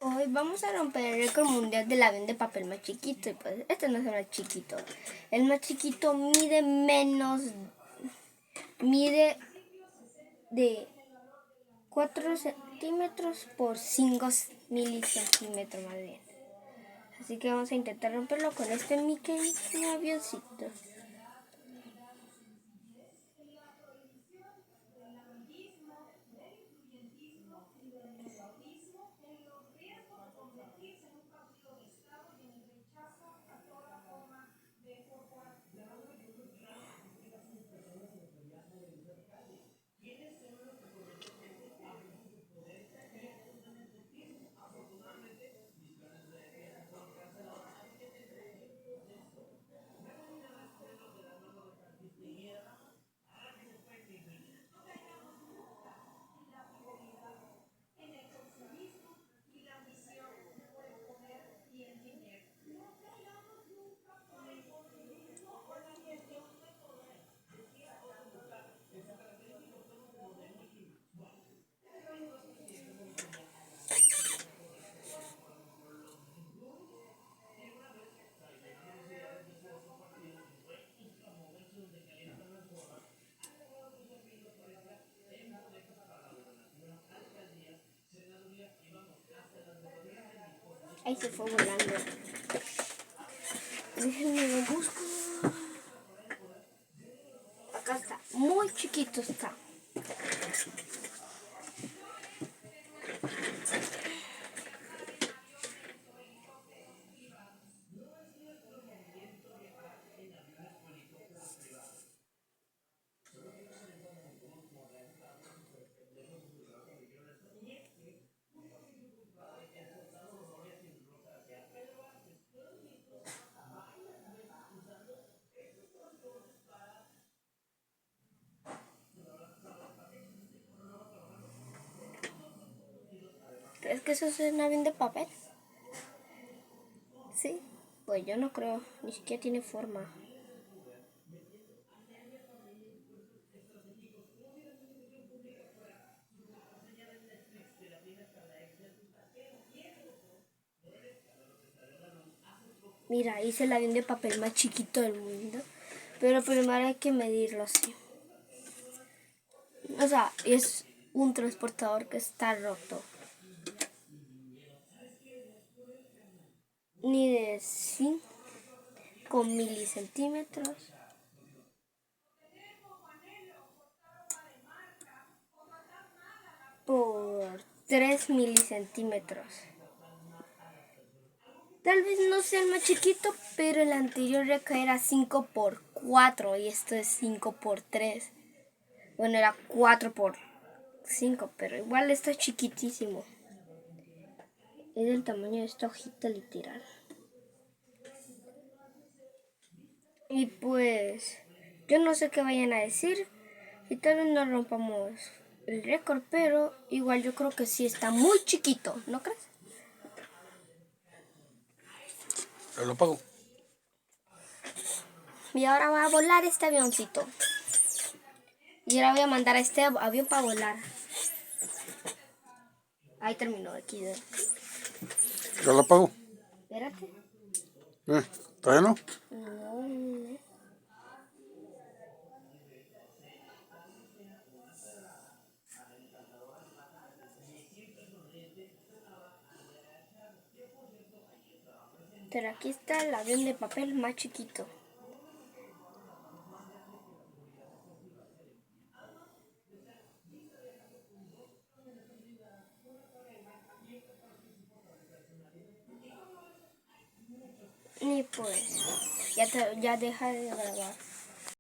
Hoy vamos a romper el récord mundial del avión de papel más chiquito. Y pues este no es el más chiquito. El más chiquito mide de 4 centímetros por 5 milicentímetros más bien. Así que vamos a intentar romperlo con este Mickey avioncito. Ahí se fue volando. Déjenme lo busco. Acá está. Muy chiquito está. ¿Crees que eso es un avión de papel? Sí. Pues yo no creo. Ni siquiera tiene forma. Mira, hice el avión de papel más chiquito del mundo. Pero primero hay que medirlo así. O sea, es un transportador que está roto. Ni de 5 milicentímetros por 3 milicentímetros. Tal vez no sea el más chiquito, pero el anterior récord era 5 por 4 y esto es 5 por 3. Bueno, era 4 por 5, pero igual está chiquitísimo. Es del tamaño de esta hojita literal. Y pues, yo no sé qué vayan a decir. Y tal vez no rompamos el récord, pero igual yo creo que sí está muy chiquito, ¿no crees? Yo lo pago. Y ahora va a volar este avioncito. Y ahora voy a mandar a este avión para volar. Ahí terminó aquí. Yo lo pago. Espérate. ¿Todavía no? No. Pero aquí está el avión de papel más chiquito. Y pues, ya deja de grabar.